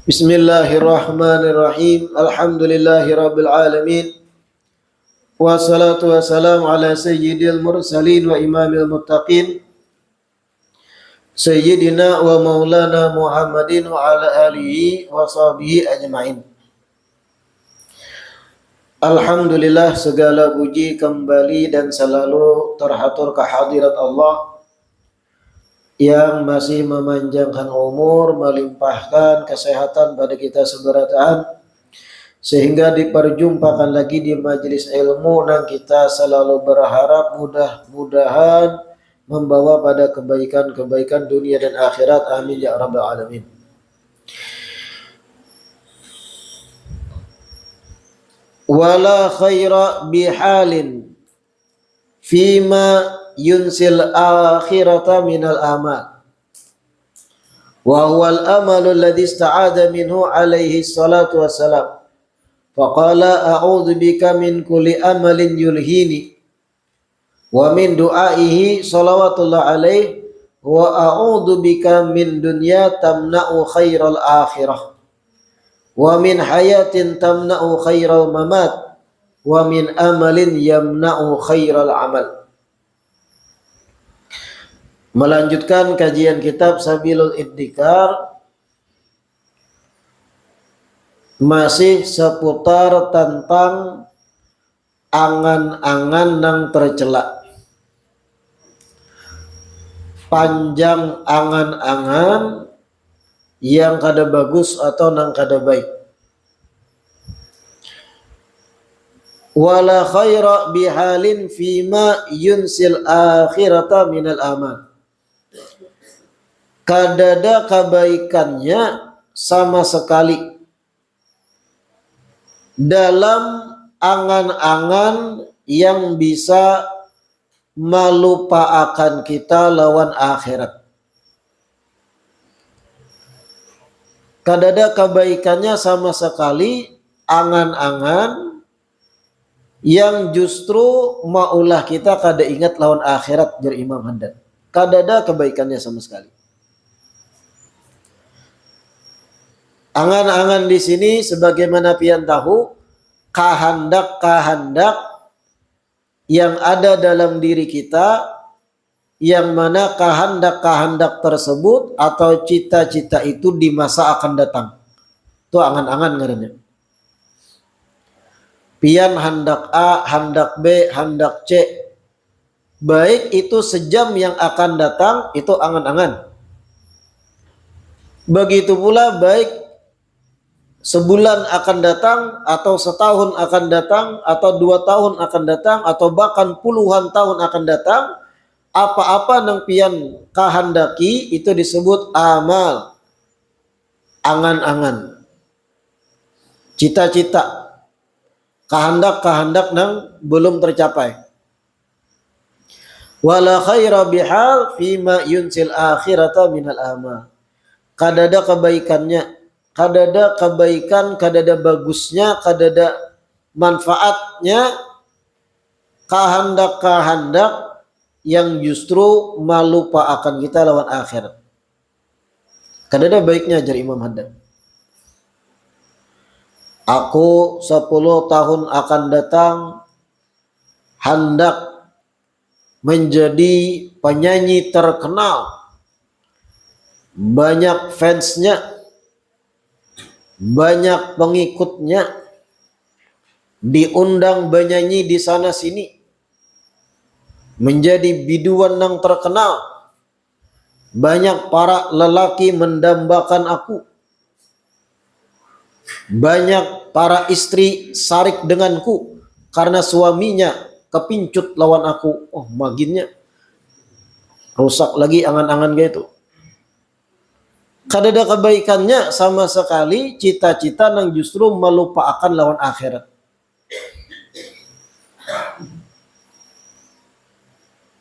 Bismillahirrahmanirrahim. Alhamdulillahirabbil alamin. Wassalatu wassalamu ala sayyidil mursalin wa imamil muttaqin. Sayyidina wa maulana Muhammadin wa ala alihi wa sahbihi ajma'in. Alhamdulillah, segala puji kembali dan selalu terhatur kehadirat Allah yang masih memanjangkan umur, melimpahkan kesehatan pada kita seberataan, sehingga diperjumpakan lagi di majelis ilmu, dan kita selalu berharap mudah-mudahan membawa pada kebaikan-kebaikan dunia dan akhirat. Amin ya rabbal alamin. Wala khaira bihalin fima yunsil akhirata minal amal wa huwal amalu alladhi ista'adha minhu alaihi salatu wassalam faqala a'udhu bika min kulli amalin yulhini wa min du'aihi salawatullah alaihi wa a'udhu bika min dunya tamna'u khairal akhirah wa min hayatin tamna'u khairal mamat wa min amalin yamna'u khairal amal. Melanjutkan kajian kitab Sabilul Iddikar, masih seputar tentang angan-angan yang tercela. Panjang angan-angan yang kada bagus atau nang kada baik. Wala khaira bihalin fima yunsil akhirata minal amal. Kadada kebaikannya sama sekali dalam angan-angan yang bisa melupakan kita lawan akhirat. Kadada kebaikannya sama sekali angan-angan yang justru maulah kita kada ingat lawan akhirat, jar Imam Haddad. Kadada kebaikannya sama sekali. Angan-angan di sini sebagaimana pian tahu, kehendak-kehendak yang ada dalam diri kita, yang mana kehendak-kehendak tersebut atau cita-cita itu di masa akan datang. Itu angan-angan ngarannya. Pian hendak A, hendak B, hendak C. Baik itu sejam yang akan datang, itu angan-angan. Begitu pula baik sebulan akan datang, atau setahun akan datang, atau 2 tahun akan datang, atau bahkan puluhan tahun akan datang, apa-apa nang pian kahandaki itu disebut amal, angan-angan, cita-cita, kehendak-kehendak nang belum tercapai. Wala khaira bihal fima yunsil akhirata minal amal. Kadada kebaikannya, kadada kebaikan, kadada bagusnya, kadada manfaatnya kehendak-kehendak yang justru melupa akan kita lawan akhirat. Kadada baiknya, jar Imam Haddad. Aku 10 tahun akan datang hendak menjadi penyanyi terkenal, banyak fansnya, banyak pengikutnya, diundang bernyanyi di sana sini, menjadi biduan yang terkenal, banyak para lelaki mendambakan aku, banyak para istri sarik denganku karena suaminya kepincut lawan aku. Oh, maginnya rusak lagi angan-angan gitu. Kadada kebaikannya sama sekali cita-cita yang justru melupakan lawan akhirat.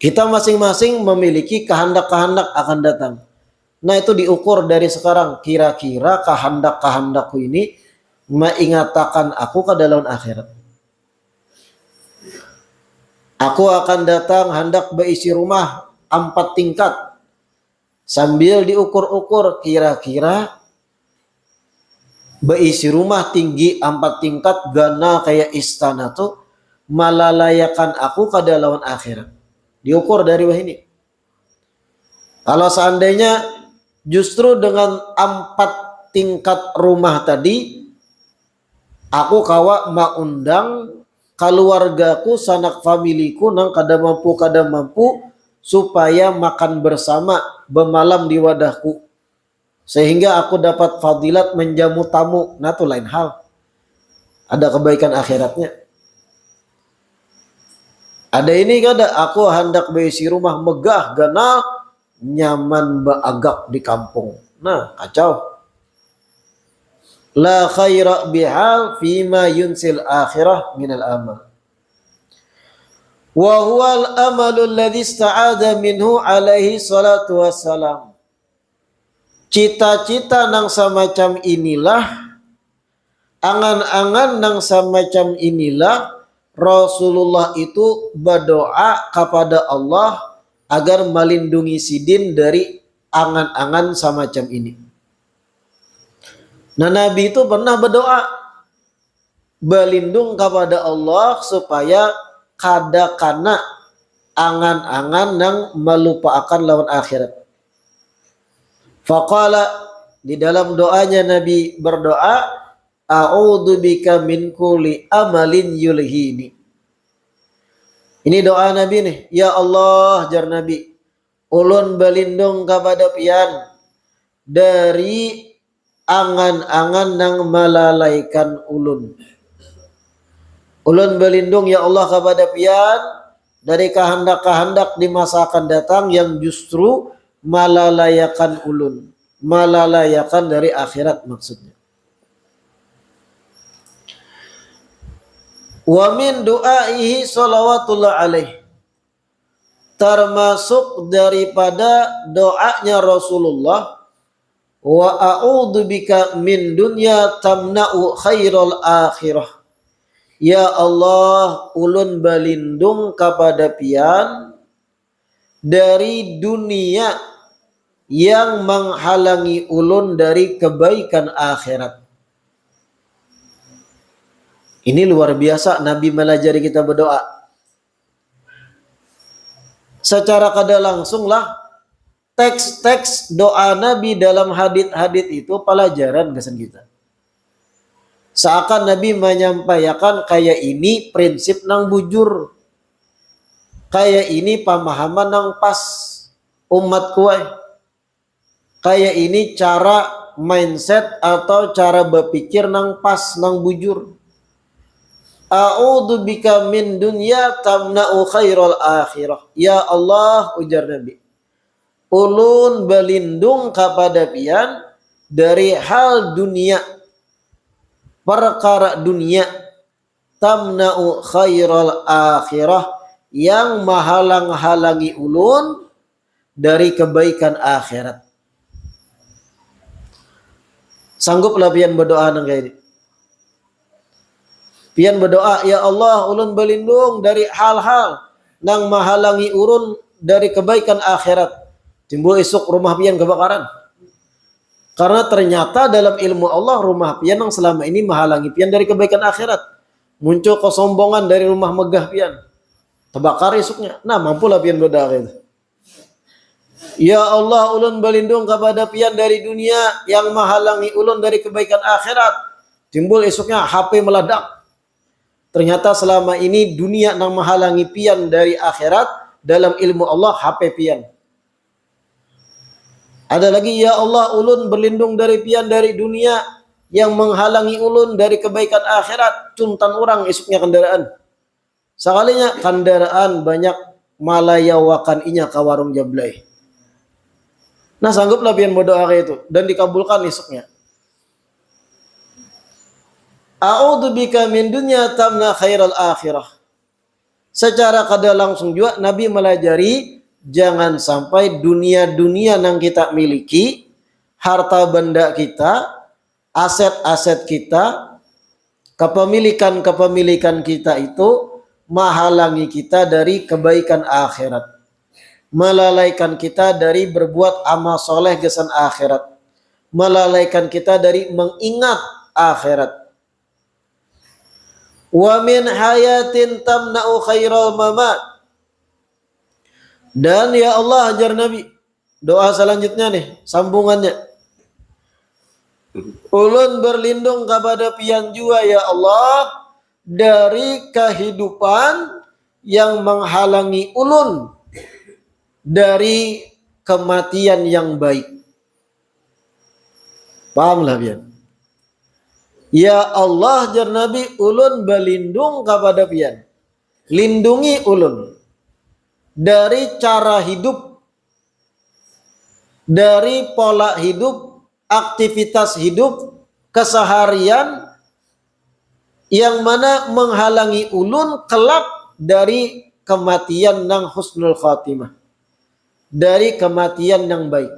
Kita masing-masing memiliki kehendak-kehendak akan datang. Nah, itu diukur dari sekarang. Kira-kira kehendak-kehendakku ini mengatakan aku ke dalam akhirat. Aku akan datang hendak berisi rumah 4 tingkat. Sambil diukur-ukur kira-kira Beisi rumah tinggi 4 tingkat gana kayak istana tuh malalayakan aku kada lawan akhirat. Diukur dari wah ini. Kalau seandainya justru dengan 4 tingkat rumah tadi aku kawa maundang keluargaku sanak familiku nang kada mampu supaya makan bersama bermalam di wadahku sehingga aku dapat fadilat menjamu tamu. Nah itu lain hal, ada kebaikan akhiratnya. Ada ini kada aku hendak beisi rumah megah gana nyaman baagak di kampung. Nah kacau. La khaira biha fima yunsil akhirah minal amal. Wa huwal amalul ladzi ista'adha minhu alaihi salatu wassalam. Cita-cita nang semacam inilah, angan-angan nang semacam inilah Rasulullah itu berdoa kepada Allah agar melindungi sidin dari angan-angan semacam ini. Nah Nabi itu pernah berdoa berlindung kepada Allah supaya kada kana angan-angan nang melupakan lawan akhirat. Faqala, di dalam doanya Nabi berdoa, a'udzu bika min kulli amalin yulhini. Ini doa Nabi nih. Ya Allah, jar Nabi, ulun berlindung kepada pian dari angan-angan nang melalaikan ulun. Ulun berlindung ya Allah kepada pian dari kehendak-kehendak di masa akan datang yang justru malalayakan ulun, malalayakan dari akhirat maksudnya. Wa min du'aihi salawatullah alaih, termasuk daripada doanya Rasulullah, wa a'udzu bika min dunya tamna'u khairal akhirah. Ya Allah, ulun berlindung kepada pian dari dunia yang menghalangi ulun dari kebaikan akhirat. Ini luar biasa Nabi melajari kita berdoa. Secara kada langsung lah teks-teks doa Nabi dalam hadits-hadits itu pelajaran kesan kita. Seakan Nabi menyampaikan kayak ini prinsip nang bujur. Kayak ini pemahaman nang pas umat kuai. Kayak ini cara mindset atau cara berpikir nang pas nang bujur. A'udzu bika min dunya tamna'u khairal akhirah. Ya Allah, ujar Nabi, ulun berlindung kepada pian dari hal dunia, perkara dunia, tamna'u khairal akhirah, yang menghalang-halangi ulun dari kebaikan akhirat. Sangguplah pian berdoa nang kayak ini. Pian berdoa, ya Allah, ulun berlindung dari hal-hal nang menghalangi ulun dari kebaikan akhirat. Timbul esok rumah pian kebakaran. Karena ternyata dalam ilmu Allah rumah pian yang selama ini menghalangi pian dari kebaikan akhirat. Muncul kesombongan dari rumah megah pian. Terbakar esoknya. Nah, mampulah pian berdoa itu. Ya Allah, ulun berlindung kepada pian dari dunia yang menghalangi ulun dari kebaikan akhirat. Timbul esoknya HP meledak. Ternyata selama ini dunia yang menghalangi pian dari akhirat, dalam ilmu Allah HP pian. Ada lagi, ya Allah, ulun berlindung dari pian dari dunia yang menghalangi ulun dari kebaikan akhirat. Cuntan orang esoknya kendaraan. Sekalinya kendaraan banyak malayawakan inya ke warung jablay. Nah, sangguplah pian berdoa kayak itu dan dikabulkan esoknya. A'udzu bika min dunya tamna khairal akhirah. Secara kada langsung juga Nabi melajari jangan sampai dunia-dunia yang kita miliki, harta benda kita, aset-aset kita, kepemilikan kita itu menghalangi kita dari kebaikan akhirat, melalaikan kita dari berbuat amal soleh kesan akhirat, melalaikan kita dari mengingat akhirat. Wa min hayatin tamna'u khairal mamat. Dan ya Allah, ajar Nabi, doa selanjutnya nih, sambungannya. Ulun berlindung kepada pian jua ya Allah dari kehidupan yang menghalangi ulun dari kematian yang baik. Pahamlah pian? Ya Allah, jar Nabi, ulun berlindung kepada pian. Lindungi ulun dari cara hidup, dari pola hidup, aktivitas hidup, keseharian yang mana menghalangi ulun kelak dari kematian nang husnul khatimah, dari kematian yang baik.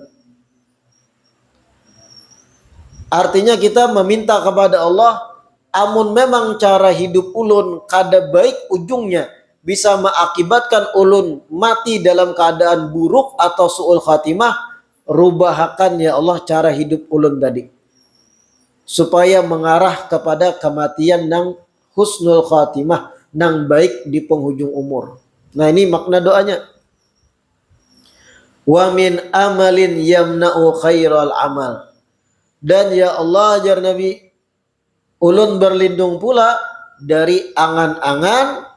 Artinya kita meminta kepada Allah, amun memang cara hidup ulun kada baik ujungnya bisa mengakibatkan ulun mati dalam keadaan buruk atau su'ul khatimah, rubahakan ya Allah cara hidup ulun tadi supaya mengarah kepada kematian nang husnul khatimah, nang baik di penghujung umur. Nah, ini makna doanya. Wa min amalin yamna'u khairal amal. Dan ya Allah, ajar Nabi, ulun berlindung pula dari angan-angan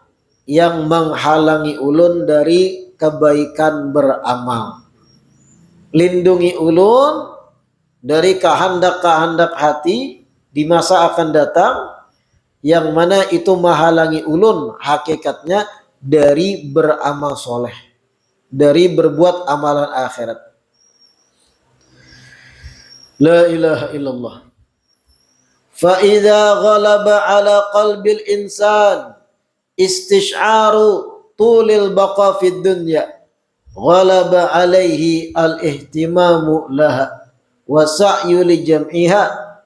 yang menghalangi ulun dari kebaikan beramal. Lindungi ulun dari kehendak-kehendak hati di masa akan datang yang mana itu menghalangi ulun hakikatnya dari beramal soleh, dari berbuat amalan akhirat. La ilaha illallah. Fa idza ghalaba ala qalbil insan istish'aru tulil baqa fid dunya ghalaba alaihi al-ihtimamu laha wa sa'yu li jam'iha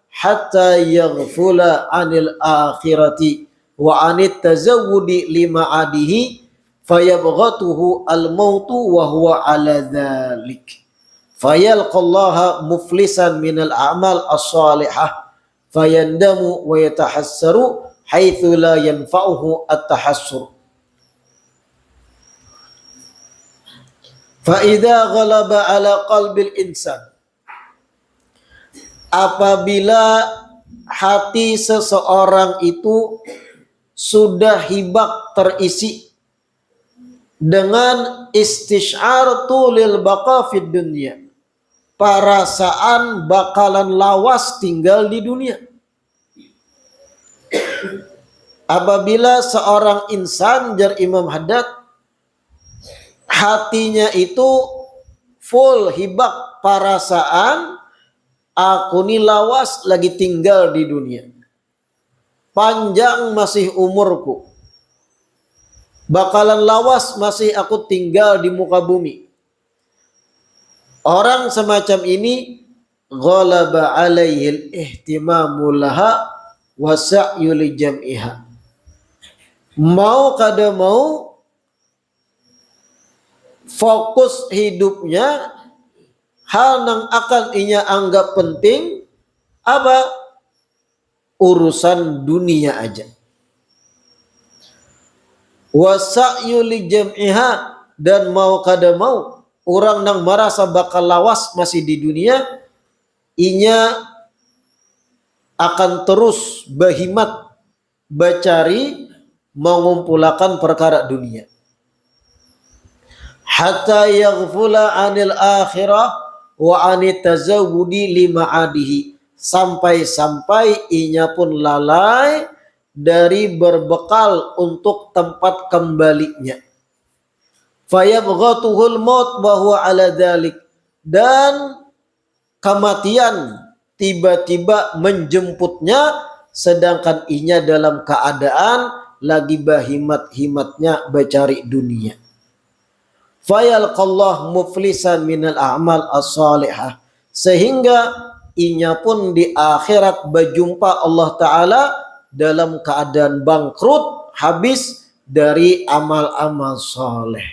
hatta yaghfula 'anil akhirati wa 'anit tazawwudi lima'adihi fayabghatuhu al-mautu wa huwa 'ala dzalik fayalqallaha muflisan minal a'mal as-salihah fayandamu wa yatahassaru haitsu la yanfa'uhu at-tahassur. Fa idza ghalaba ala qalbil insan, apabila hati seseorang itu sudah hibak terisi dengan istish'ar tulil baqa fid dunya, perasaan bakalan lawas tinggal di dunia. Apabila seorang insan, jar Imam Haddad, hatinya itu full hibak perasaan aku ni lawas lagi tinggal di dunia, panjang masih umurku, bakalan lawas masih aku tinggal di muka bumi. Orang semacam ini ghalaba alaihil ihtimamu laha wa sa'yu li jam'iha. Mau kada mau fokus hidupnya hal nang akan inya anggap penting apa? Urusan dunia aja. Wa sa'yu li jam'iha, dan mau kada mau orang nang merasa bakal lawas masih di dunia, inya akan terus berhimat bercari mengumpulkan perkara dunia. Hatta yaghfula 'anil akhirah wa 'anit tazawwudi lima'adihi, sampai-sampai inya pun lalai dari berbekal untuk tempat kembalinya. Fayabghatuhul maut wa huwa 'ala dzalik, dan kematian tiba-tiba menjemputnya sedangkan inya dalam keadaan lagi berhimat-himatnya bercari dunia. Fayalqallah muflisan minal a'mal as-salihah, sehingga inya pun di akhirat berjumpa Allah Ta'ala dalam keadaan bangkrut, habis dari amal-amal soleh.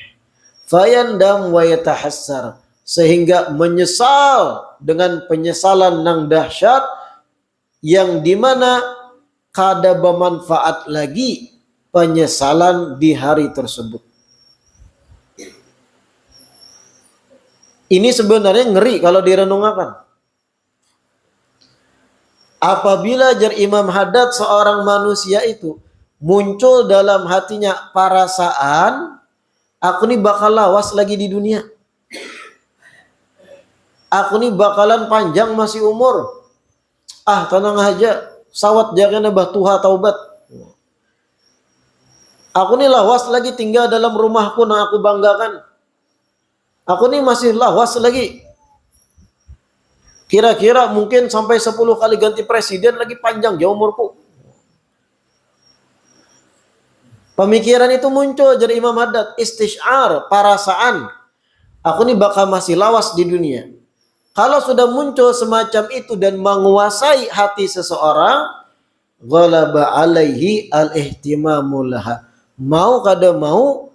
Fayandam wa yatahassar, sehingga menyesal dengan penyesalan nang dahsyat yang dimana kada bermanfaat lagi penyesalan di hari tersebut. Ini sebenarnya ngeri kalau direnungkan. Apabila jar Imam Haddad seorang manusia itu muncul dalam hatinya perasaan, aku nih bakal lawas lagi di dunia. Aku nih bakalan panjang masih umur. Ah, tenang aja, sawat jangan batuha taubat. Aku nih lawas lagi tinggal dalam rumahku yang aku banggakan. Aku nih masih lawas lagi. Kira-kira mungkin sampai 10 kali ganti presiden lagi panjang jauh umurku. Pemikiran itu muncul dari Imam Haddad, istishar, perasaan. Aku nih bakal masih lawas di dunia. Kalau sudah muncul semacam itu dan menguasai hati seseorang, ghalaba alaihi al-ihtimamu laha. Mau kada mau,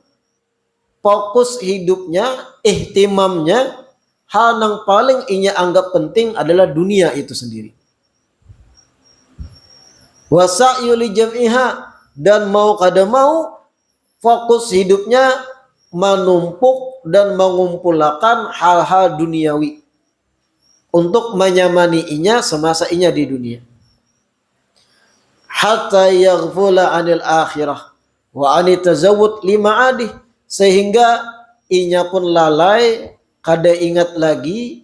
fokus hidupnya, ihtimamnya, hal yang paling inya anggap penting adalah dunia itu sendiri. Wasa'yu li jam'iha, dan mau kada mau fokus hidupnya menumpuk dan mengumpulkan hal-hal duniawi untuk menyamani inya semasa inya di dunia. Hatta yaghfula 'anil akhirah wa 'ani tazawwud lima adih, sehingga inya pun lalai, kada ingat lagi,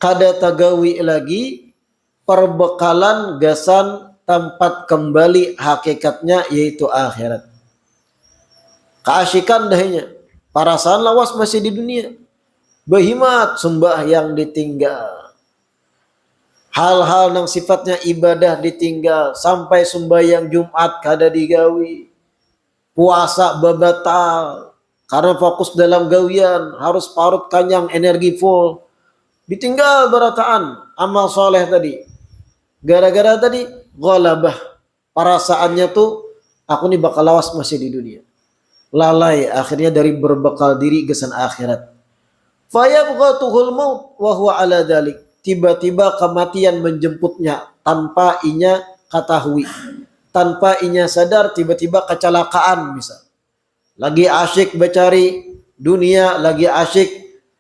kada tagawi lagi perbekalan gasan tempat kembali hakikatnya yaitu akhirat. Keasikan dahnya, perasaan lawas masih di dunia. Behimat sembahyang ditinggal. Hal-hal yang sifatnya ibadah ditinggal, sampai sembahyang Jumat kada digawi. Puasa babatal karena fokus dalam gawian, harus parut kanyang energi full. Ditinggal berataan amal soleh tadi. Gara-gara tadi ghalabah, perasaannya tuh aku nih bakal lawas masih di dunia. Lalai akhirnya dari berbekal diri gesan akhirat. Fayabghatuhul maut wa huwa ala dzalik. Tiba-tiba kematian menjemputnya tanpa inya ketahui. Tanpa inya sadar, tiba-tiba kecelakaan misal. Lagi asyik mencari dunia, lagi asyik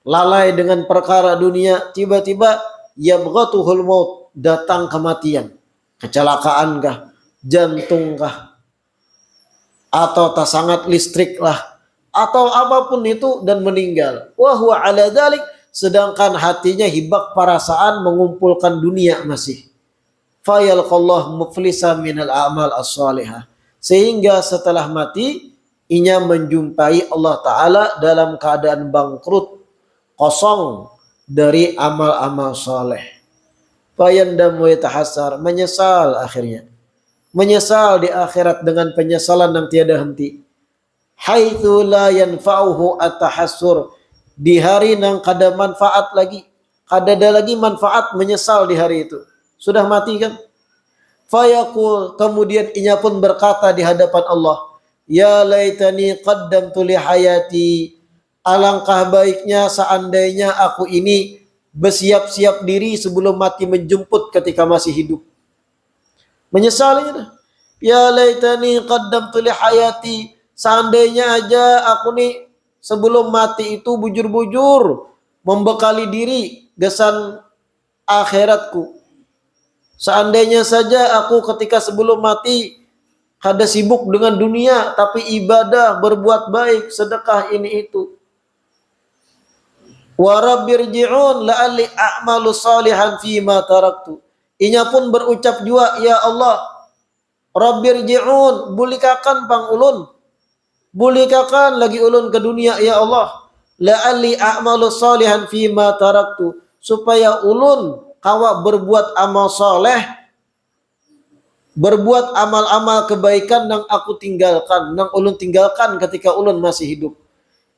lalai dengan perkara dunia, tiba-tiba yabghatuhul maut, datang kematian. Kecelakaan kah? Jantung kah? Atau tersangat listrik lah, atau apapun itu, dan meninggal. Wa huwa ala dzalik, sedangkan hatinya hibak perasaan mengumpulkan dunia masih. Fayalqallahu muflisa minal a'mal as-salihah, sehingga setelah mati inya menjumpai Allah Ta'ala dalam keadaan bangkrut, kosong dari amal-amal saleh. Fayandamu yatahassar, menyesal akhirnya. Menyesal di akhirat dengan penyesalan yang tiada henti. Haitsu la yanfa'uhu at-tahassur, di hari nang kada manfaat lagi, kada ada lagi manfaat menyesal di hari itu. Sudah mati kan? Fayaqul, kemudian inya pun berkata di hadapan Allah, ya laitani qaddamtu li hayati, alangkah baiknya seandainya aku ini bersiap-siap diri sebelum mati menjemput ketika masih hidup. Menyesalinya. Ya laitani qaddamtu li hayati, seandainya aja aku nih sebelum mati itu bujur-bujur membekali diri gesan akhiratku. Seandainya saja aku ketika sebelum mati kada sibuk dengan dunia, tapi ibadah, berbuat baik, sedekah ini itu. Wa rabbirji'un la'alli a'malu salihan fima taraktu. Inya pun berucap juga, ya Allah, rabbirji'un, bulikakan pang ulun. Bulikakan lagi ulun ke dunia, ya Allah. La'alli a'malu salihan fima taraktu, supaya ulun kawa berbuat amal soleh, berbuat amal-amal kebaikan yang aku tinggalkan, yang ulun tinggalkan ketika ulun masih hidup.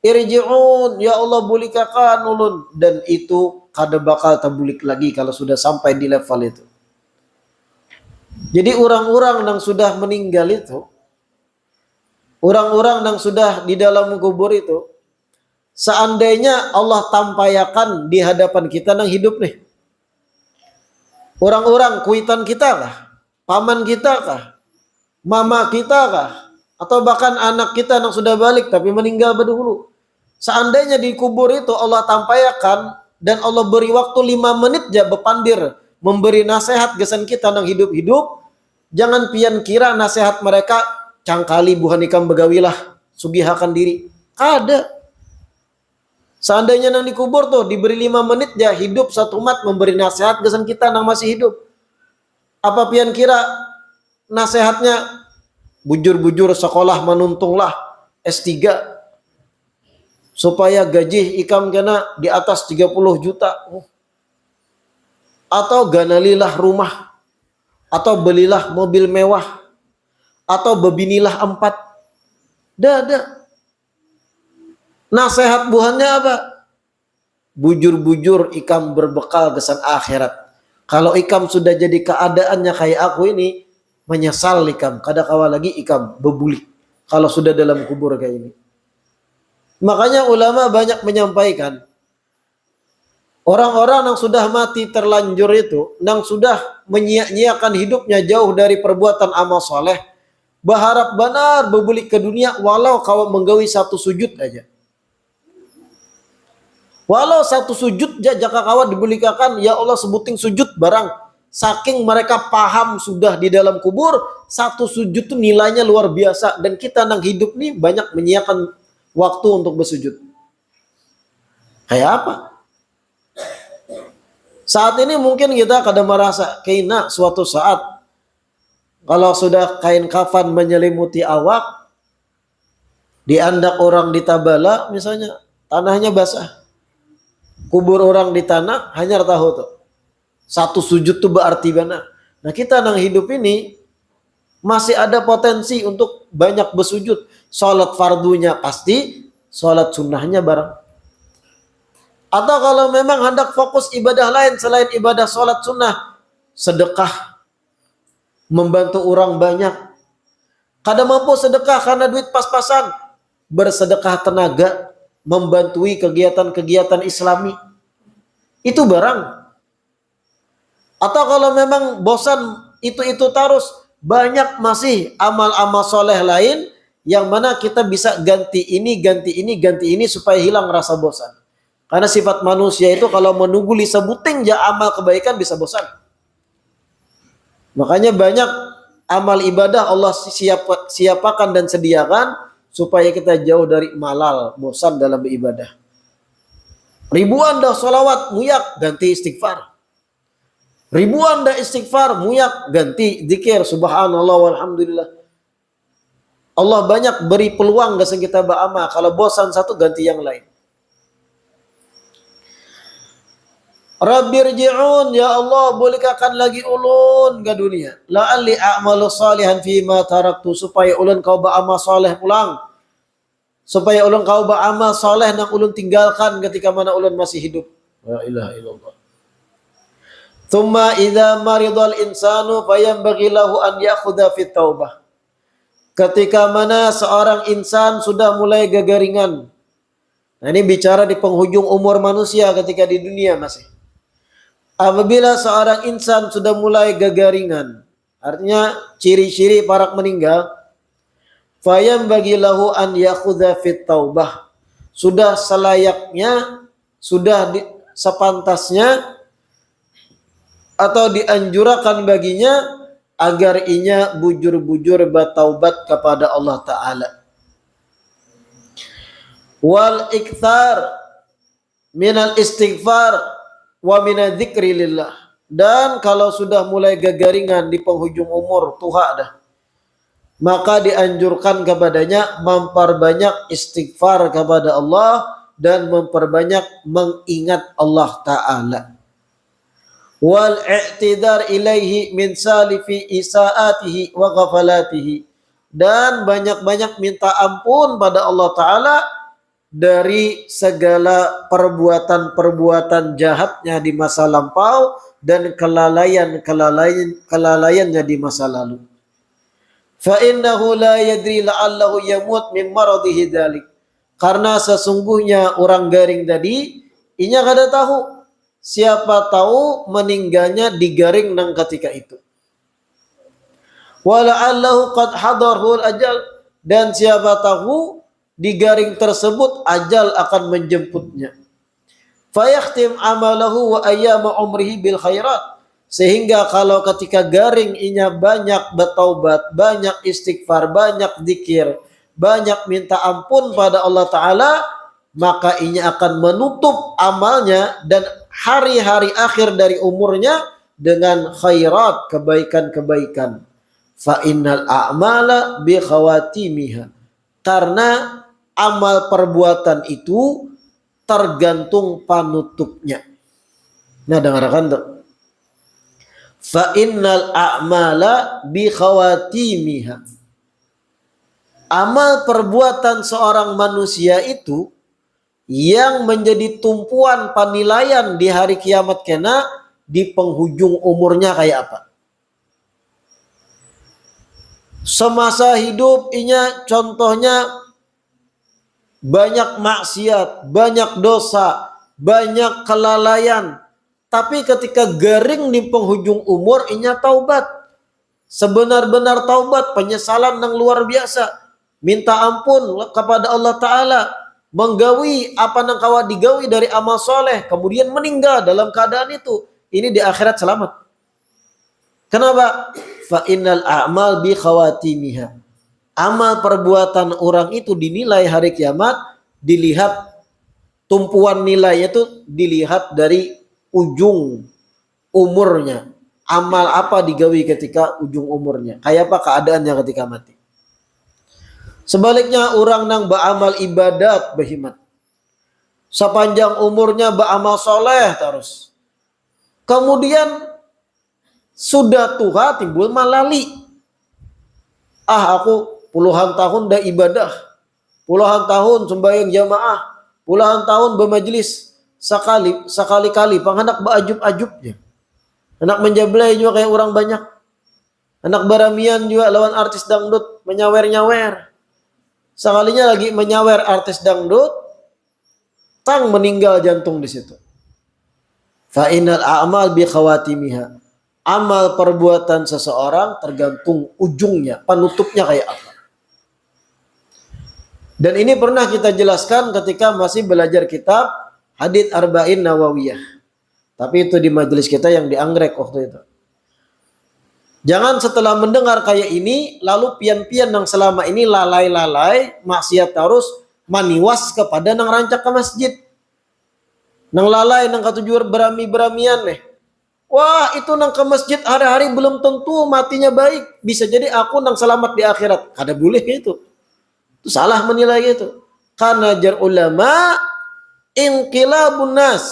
Irji'un, ya Allah bulikakan ulun, dan itu kada bakal terbulik lagi kalau sudah sampai di level itu. Jadi orang-orang yang sudah meninggal itu, orang-orang yang sudah di dalam kubur itu, seandainya Allah tampayakan di hadapan kita yang hidup nih, Orang-orang kuitan kita kah? Paman kita kah? Mama kita kah? Atau bahkan anak kita yang sudah balik tapi meninggal berdahulu. Seandainya di kubur itu Allah tampaikan dan Allah beri waktu 5 menit aja bepandir memberi nasihat gesan kita nang hidup-hidup, jangan pian kira nasihat mereka cangkali buhan ikam begawilah sugihakan diri. Ada. Seandainya nang dikubur tuh diberi 5 menit ya hidup satu umat memberi nasihat gesan kita nang masih hidup. Apa pian kira nasihatnya bujur-bujur sekolah menuntunglah S3 supaya gaji ikam kena di atas 30 juta. Atau ganalilah rumah, atau belilah mobil mewah, atau bebinilah 4. Ada. Nasihat buhannya apa? Bujur-bujur ikam berbekal kesan akhirat. Kalau ikam sudah jadi keadaannya kayak aku ini, menyesal ikam. Kadang-kala lagi ikam bebulik. Kalau sudah dalam kubur kayak ini. Makanya ulama banyak menyampaikan, orang-orang yang sudah mati terlanjur itu, yang sudah menyia-nyiakan hidupnya jauh dari perbuatan amal soleh, berharap benar berbalik ke dunia walau kau menggawi 1 sujud aja. Walau 1 sujud jaka kawan dibulikakan, ya Allah sebuting sujud barang. Saking mereka paham sudah di dalam kubur, 1 sujud itu nilainya luar biasa. Dan kita nang hidup nih banyak menyiapkan waktu untuk bersujud. Kayak apa? Saat ini mungkin kita kadang merasa kena suatu saat kalau sudah kain kafan menyelimuti awak, diandak orang di tabala misalnya, tanahnya basah. Kubur orang di tanah, hanya tahu tuh. 1 sujud tuh berarti mana. Nah kita nang hidup ini masih ada potensi untuk banyak bersujud. Sholat fardunya pasti, sholat sunnahnya bareng. Atau kalau memang hendak fokus ibadah lain selain ibadah sholat sunnah, sedekah, membantu orang banyak. Kadang mampu sedekah karena duit pas-pasan, bersedekah tenaga, membantui kegiatan-kegiatan islami. Itu barang. Atau kalau memang bosan itu terus, banyak masih amal-amal soleh lain yang mana kita bisa ganti ini supaya hilang rasa bosan. Karena sifat manusia itu kalau menunggu sebuting ya amal kebaikan bisa bosan. Makanya banyak amal ibadah Allah siapakan dan sediakan supaya kita jauh dari malal, bosan dalam beribadah. Ribuan dah solawat muyak ganti istighfar. Ribuan dah istighfar muyak ganti zikir subhanallah walhamdulillah. Allah banyak beri peluang gak kita beramal. Kalau bosan satu ganti yang lain. Rabbirji'un, ya Allah bolehkan lagi ulun ke dunia. La'alli a'malu salihan fima taraktu, supaya ulun kau beramal soleh pulang. Supaya ulun kau beramal soleh yang ulun tinggalkan ketika mana ulun masih hidup. La ilaha illallah. Thumma idza maridal insanu fayanbaghi lahu an ya'khudha fit taubah. Ketika mana seorang insan sudah mulai gagaringan. Nah ini bicara di penghujung umur manusia ketika di dunia masih. Apabila seorang insan sudah mulai gagaringan, artinya ciri-ciri para meninggal, fayanbaghi lahu an ya'khudha fit taubah. Sudah selayaknya, sudah sepantasnya atau dianjurkan baginya agar inya bujur-bujur bertaubat kepada Allah Ta'ala. Wal ikthar minal istighfar wa minal dzikri lillah. Dan kalau sudah mulai gagaringan di penghujung umur tua dah, maka dianjurkan kepadanya memperbanyak istighfar kepada Allah dan memperbanyak mengingat Allah Ta'ala. Wal i'tidar ilaihi min salifi isaatihi wa ghafalatihi, dan banyak-banyak minta ampun pada Allah Ta'ala dari segala perbuatan-perbuatan jahatnya di masa lampau dan kelalaiannya di masa lalu. Fa innahu la yadri la'allahu yamut min maradihi dzalik, karena sesungguhnya orang garing tadi inya kada tahu siapa tahu meninggalnya digaring nang ketika itu. Wala'allahu qad hadarhul ajal, dan siapa tahu di garing tersebut ajal akan menjemputnya. Fayakhtim amalahu wa ayyama umrihi bil khairat, sehingga kalau ketika garing inya banyak bertaubat, banyak istighfar, banyak zikir, banyak minta ampun pada Allah Ta'ala, maka inya akan menutup amalnya dan hari-hari akhir dari umurnya dengan khairat, kebaikan-kebaikan. Fa innal a'mala bi khawatimiha, karena amal perbuatan itu tergantung panutupnya. Nah, dengarkan tuh. Fa innal a'mala bi khawatimiha, amal perbuatan seorang manusia itu yang menjadi tumpuan penilaian di hari kiamat kena di penghujung umurnya kayak apa. Semasa hidup inya contohnya banyak maksiat, banyak dosa, banyak kelalaian. Tapi ketika garing di penghujung umur inya taubat. Sebenar-benar taubat, penyesalan yang luar biasa. Minta ampun kepada Allah Ta'ala. Menggawi apa yang kawa digawi dari amal soleh. Kemudian meninggal dalam keadaan itu. Ini di akhirat selamat. Kenapa? Fa innal a'mal bi khawatimiha. Amal perbuatan orang itu dinilai hari kiamat, dilihat tumpuan nilai itu dilihat dari ujung umurnya. Amal apa digawi ketika ujung umurnya? Kayak apa keadaannya ketika mati? Sebaliknya orang nang beramal ibadat behimat, sepanjang umurnya beramal soleh terus. Kemudian sudah tua timbul malali. Aku puluhan tahun dah ibadah, puluhan tahun sembahyang jamaah, puluhan tahun bermajlis, sekali-kali panghanak beajub-ajubnya. Anak menjablay juga kayak orang banyak. Anak baramian juga lawan artis dangdut, menyawer-nyawer. Sekalinya lagi menyawer artis dangdut, tang meninggal jantung di situ. Fa innal a'mal bi khawatimiha. Amal perbuatan seseorang tergantung ujungnya, penutupnya kayak apa. Dan ini pernah kita jelaskan ketika masih belajar kitab Hadits Arba'in Nawawiyah. Tapi itu di majelis kita yang di Anggrek waktu itu. Jangan setelah mendengar kayak ini, lalu pian-pian yang selama ini lalai-lalai, maksiat terus, maniwas kepada nang rancak ke masjid. Nang lalai, nang katujuar berami-beramian nih. Wah, itu nang ke masjid hari-hari belum tentu matinya baik. Bisa jadi aku nang selamat di akhirat. Kada boleh gitu. Itu salah menilai gitu. Karena jar ulama, inqilabun nas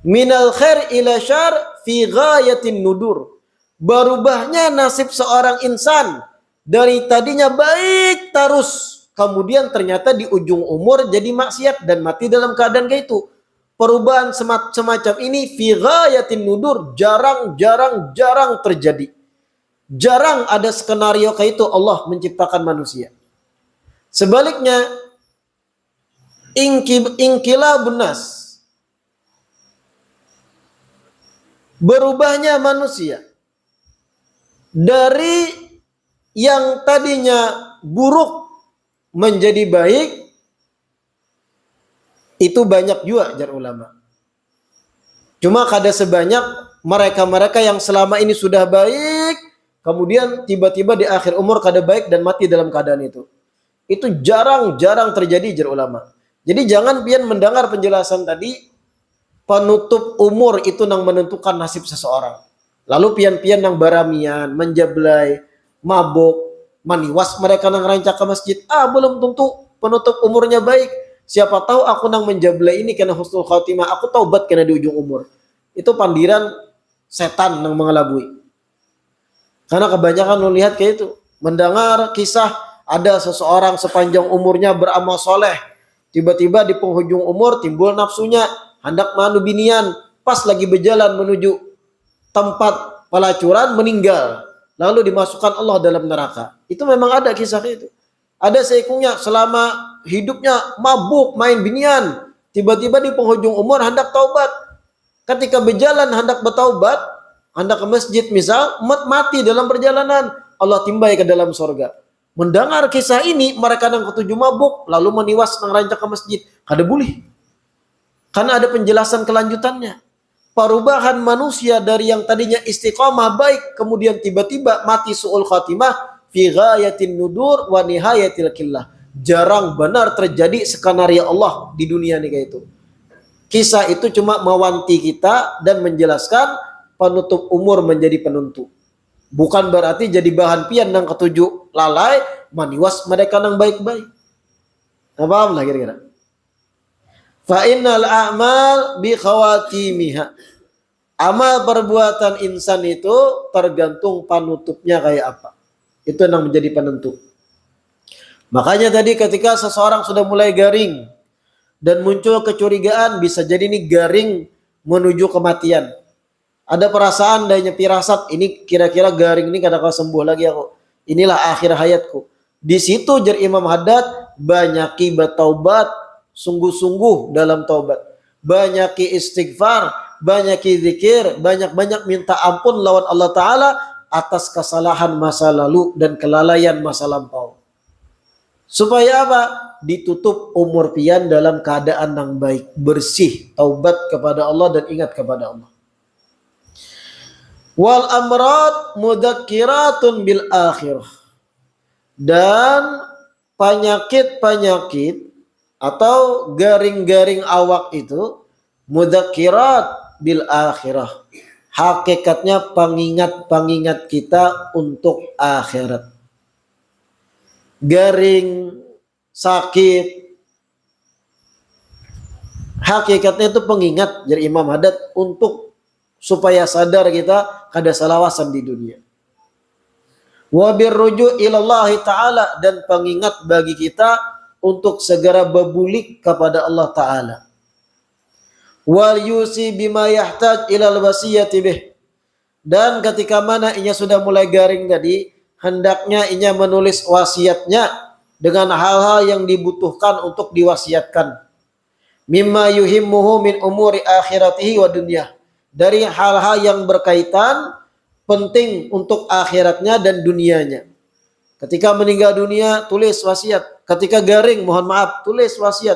minal khair ila syar fi ghayatin nudur. Berubahnya nasib seorang insan dari tadinya baik terus, kemudian ternyata di ujung umur jadi maksiat dan mati dalam keadaan kayak itu. Perubahan semacam ini fi ghayatin nudur, jarang terjadi. Jarang ada skenario kayak itu Allah menciptakan manusia. Sebaliknya, inqilabun nas, berubahnya manusia dari yang tadinya buruk menjadi baik, itu banyak juga jar ulama. Cuma kada sebanyak mereka-mereka yang selama ini sudah baik, kemudian tiba-tiba di akhir umur kada baik dan mati dalam keadaan itu. Itu jarang terjadi jar ulama. Jadi jangan pian mendengar penjelasan tadi, penutup umur itu nang menentukan nasib seseorang. Lalu pian-pian nang baramian, menjablay, mabuk, maniwas mereka nang rancak ke masjid. Belum tentu penutup umurnya baik. Siapa tahu aku nang menjablay ini kena husnul khatimah, aku taubat kena di ujung umur. Itu pandiran setan nang mengelabui. Karena kebanyakan lu lihat kayak itu, mendengar kisah ada seseorang sepanjang umurnya beramal soleh, tiba-tiba di penghujung umur timbul nafsunya, hendak manu binian, pas lagi berjalan menuju tempat pelacuran meninggal, lalu dimasukkan Allah dalam neraka. Itu memang ada kisah itu. Ada seikungnya selama hidupnya mabuk main binian, tiba-tiba di penghujung umur hendak taubat, Ketika berjalan hendak bertaubat, hendak ke masjid misal, mati dalam perjalanan, Allah timbai ke dalam sorga. Mendengar kisah ini, mereka yang ketujuh mabuk, lalu meniwas nang rancak ke masjid. Kada boleh. Karena ada penjelasan kelanjutannya. Perubahan manusia dari yang tadinya istiqamah baik, kemudian tiba-tiba mati su'ul khatimah, fi ghayatin nudur wa nihayatil killah. Jarang benar terjadi skenario Allah di dunia ini kayak itu. Kisah itu cuma mewanti kita dan menjelaskan penutup umur menjadi penentu. Bukan berarti jadi bahan pian yang ketujuh lalai, maniwas mereka yang baik-baik. Nah, paham lah kira-kira. Fa innal a'mal bi khawatimiha. Amal perbuatan insan itu tergantung penutupnya kayak apa. Itu yang menjadi penentu. Makanya tadi ketika seseorang sudah mulai garing dan muncul kecurigaan, bisa jadi ini garing menuju kematian. Ada perasaan dan pirasat, ini kira-kira garing ini kada kau sembuh lagi aku. Inilah akhir hayatku. Di situ jar Imam Haddad, banyaki bertaubat, sungguh-sungguh dalam taubat. Banyaki istighfar, banyaki zikir, banyak-banyak minta ampun lawan Allah Ta'ala atas kesalahan masa lalu dan kelalaian masa lampau. Supaya apa? Ditutup umur pian dalam keadaan yang baik, bersih, taubat kepada Allah dan ingat kepada Allah. Wal amrad mudzakiratun bil akhirah. Dan penyakit-penyakit atau garing-garing awak itu mudzakirat bil akhirah. Hakikatnya pengingat-pengingat kita untuk akhirat. Garing, sakit, hakikatnya itu pengingat dari Imam Haddad untuk supaya sadar kita kada salawasan di dunia. Wa birruju' ilallahi ta'ala, dan pengingat bagi kita untuk segera berbulik kepada Allah Ta'ala. Wal yusi bima yahtaj ilal wasiyati bih, dan ketika mana inya sudah mulai garing tadi, hendaknya inya menulis wasiatnya dengan hal-hal yang dibutuhkan untuk diwasiatkan. Mimma yuhimmuhu min umuri akhiratihi wa dunyah, dari hal-hal yang berkaitan penting untuk akhiratnya dan dunianya. Ketika meninggal dunia, tulis wasiat. Ketika garing, mohon maaf, tulis wasiat.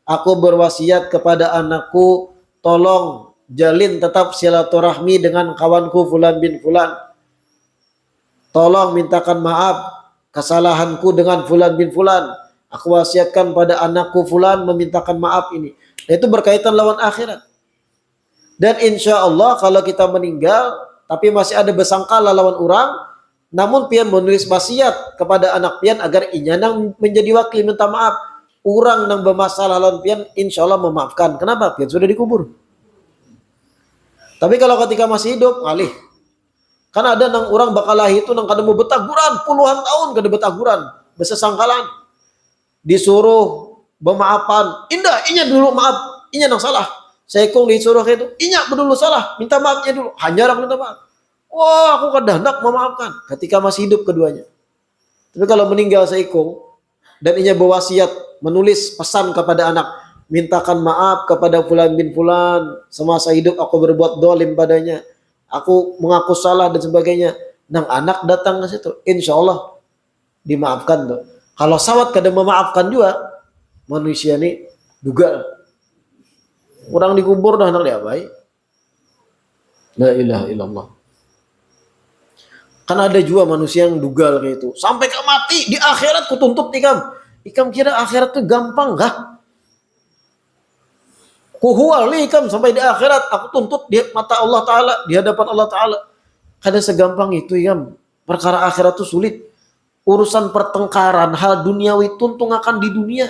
Aku berwasiat kepada anakku, tolong jalin tetap silaturahmi dengan kawanku fulan bin fulan. Tolong mintakan maaf kesalahanku dengan fulan bin fulan. Aku wasiatkan pada anakku fulan memintakan maaf ini. Nah, itu berkaitan lawan akhirat. Dan insya Allah kalau kita meninggal tapi masih ada bersangkala lawan orang, namun pian menulis wasiat kepada anak pian agar inya nang menjadi wakil minta maaf. Orang nang bermasalah lawan pian insya Allah memaafkan. Kenapa? Pian sudah dikubur. Tapi kalau ketika masih hidup, alih. Kan ada nang orang bakalah itu nang kada mau betaguran, puluhan tahun kada betaguran, bersesangkalan. Disuruh bermaafan. Indah, inya dulu maaf, inya nang salah. Seikung disuruh itu, inya dulu salah, minta maafnya dulu. Hanya orang minta maaf. Wah, aku kada hendak memaafkan ketika masih hidup keduanya. Tapi kalau meninggal seikung dan inya berwasiat menulis pesan kepada anak, mintakan maaf kepada fulan bin fulan, semasa hidup aku berbuat dolim padanya. Aku mengaku salah dan sebagainya. Nang anak datang ke situ, insya Allah dimaafkan tuh. Kalau sawat kada memaafkan juga, manusia ini duga. Orang dikubur dah hendak diapai. La ilaha illallah. Kan ada juga manusia yang dugal kayak itu. Sampai ke mati di akhirat kutuntut ikam. Ikam kira akhirat tuh gampang kah? Kuhuali ikam sampai di akhirat aku tuntut di mata Allah Ta'ala, di hadapan Allah Ta'ala. Kada segampang itu ikam. Perkara akhirat tuh sulit. Urusan pertengkaran hal duniawi tuntung akan di dunia.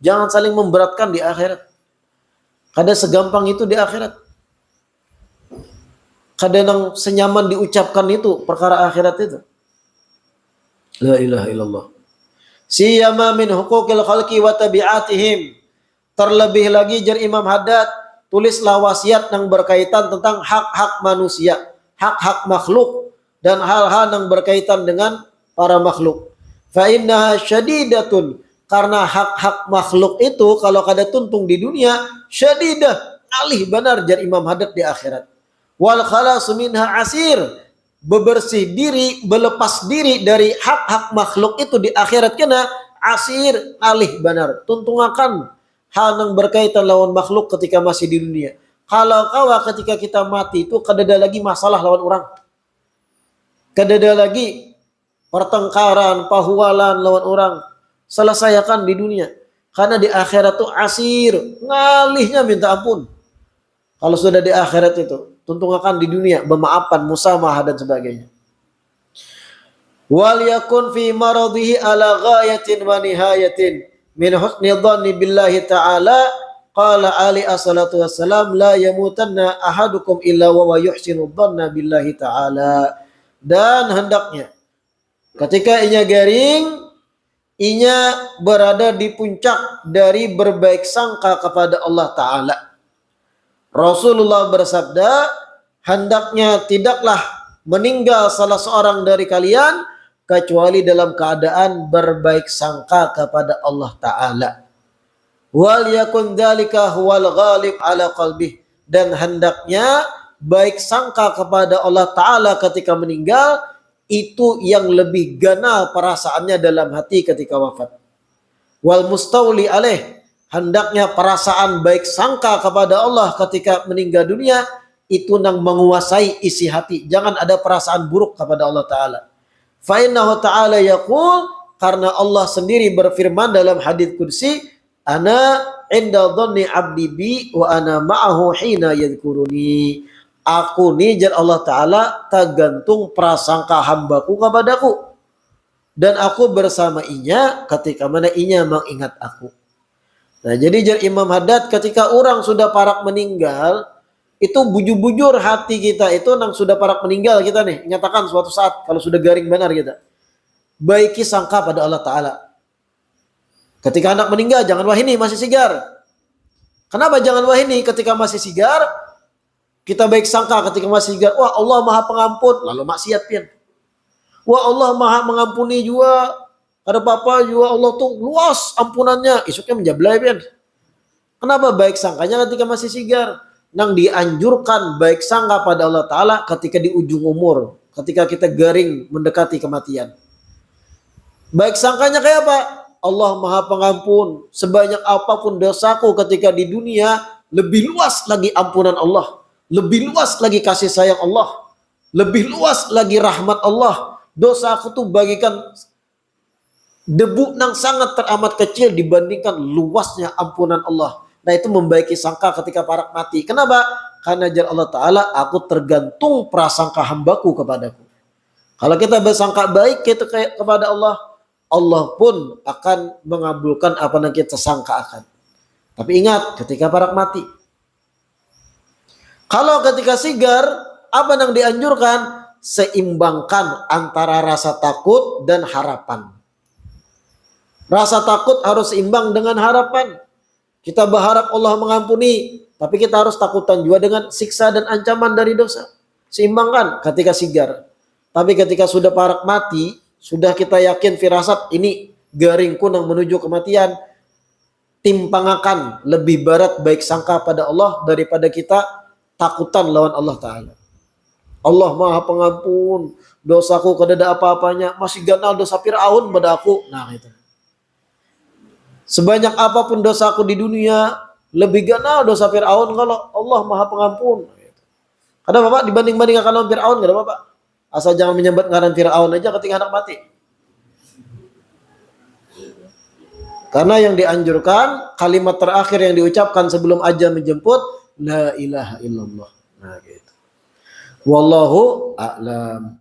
Jangan saling memberatkan di akhirat. Kada segampang itu di akhirat. Kada nang senyaman diucapkan itu perkara akhirat itu. La ilaha illallah. Siyama min huquqil khalqi wa tabi'atihim. Terlebih lagi jar Imam Haddad, tulislah wasiat yang berkaitan tentang hak-hak manusia, hak-hak makhluk dan hal-hal yang berkaitan dengan para makhluk. Fa innaha syadidatun, karena hak-hak makhluk itu kalau kada tuntung di dunia syadidah, ngalih benar jar Imam Haddad di akhirat. Wal khalasu minha asir, bebersih diri, berlepas diri dari hak-hak makhluk itu di akhirat kena asir, ngalih benar. Tuntungakan hal yang berkaitan lawan makhluk ketika masih di dunia. Kalau kawa ketika kita mati itu kadada lagi masalah lawan orang. Kadada lagi pertengkaran, pahualan lawan orang. Selesaikan di dunia. Karena di akhirat itu asir, ngalihnya minta ampun. Kalau sudah di akhirat itu, tuntungakan di dunia, bermaafan, musamaha dan sebagainya. Wal yakun fi maradihi ala ghayatin wa nihayatin min husni dhanni billahi ta'ala qala ali assalatu wassalam la yamutanna ahadukum illa wa yuhsinu dhanna billahi ta'ala. Dan hendaknya ketika inya garing, inya berada di puncak dari berbaik sangka kepada Allah Ta'ala. Rasulullah bersabda, hendaknya tidaklah meninggal salah seorang dari kalian kecuali dalam keadaan berbaik sangka kepada Allah Ta'ala. Wal yakun dzalika huwal ghalib ala qalbih. Dan hendaknya baik sangka kepada Allah Ta'ala ketika meninggal itu yang lebih ganal perasaannya dalam hati ketika wafat. Wal mustawli alaih, hendaknya perasaan baik sangka kepada Allah ketika meninggal dunia itu nang menguasai isi hati. Jangan ada perasaan buruk kepada Allah Ta'ala. Fa innahu ta'ala yaqul, karena Allah sendiri berfirman dalam hadits qudsi, ana inda dhanni abdi bi wa ana ma'ahu hina yadhkuruni. Aku ni jar Allah Ta'ala tergantung prasangka hambaku kepadaku. Dan aku bersama inya ketika mana inya mengingat aku. Nah jadi jar Imam Haddad ketika orang sudah parak meninggal, itu bujur-bujur hati kita itu nang sudah parak meninggal kita nih. Nyatakan suatu saat kalau sudah garing benar kita. Baiki sangka pada Allah Ta'ala. Ketika anak meninggal jangan wahini masih sigar. Kenapa jangan wahini ketika masih sigar? Kita baik sangka ketika masih sigar. Wah Allah maha pengampun. Lalu maksiat pian. Wah Allah maha mengampuni juga. Ada apa-apa juga Allah tuh luas ampunannya. Isuknya menjablay pian. Kenapa baik sangkanya ketika masih sigar? Nang dianjurkan baik sangka pada Allah Ta'ala ketika di ujung umur. Ketika kita garing mendekati kematian. Baik sangkanya kayak apa? Allah maha pengampun. Sebanyak apapun dosaku ketika di dunia, lebih luas lagi ampunan Allah. Lebih luas lagi kasih sayang Allah. Lebih luas lagi rahmat Allah. Dosa aku tuh bagikan debu nang sangat teramat kecil dibandingkan luasnya ampunan Allah. Nah itu membaiki sangka ketika parak mati. Kenapa? Karena jar Allah Ta'ala, aku tergantung prasangka hambaku kepadaku. Kalau kita bersangka baik kita kepada Allah, Allah pun akan mengabulkan apa yang kita sangka akan. Tapi ingat ketika parak mati. Kalau ketika sigar, apa yang dianjurkan? Seimbangkan antara rasa takut dan harapan. Rasa takut harus seimbang dengan harapan. Kita berharap Allah mengampuni, tapi kita harus takutan juga dengan siksa dan ancaman dari dosa. Seimbangkan ketika sigar. Tapi ketika sudah parak mati, sudah kita yakin firasat ini garingku yang menuju kematian, timpangakan lebih berat baik sangka pada Allah daripada kita takutan lawan Allah Ta'ala. Allah maha pengampun, dosaku kadada apa-apanya, masih ganal dosa Fir'aun pada aku. Nah itu. Sebanyak apapun dosaku di dunia, lebih ganal dosa Fir'aun kalau Allah maha pengampun. Ada Bapak dibanding-bandingkan lawan Fir'aun, gak ada Bapak. Asal jangan menyebut ngaran Fir'aun aja ketika anak mati. Karena yang dianjurkan, kalimat terakhir yang diucapkan sebelum ajal menjemput, la ilaha illallah. Nah gitu. Wallahu a'lam.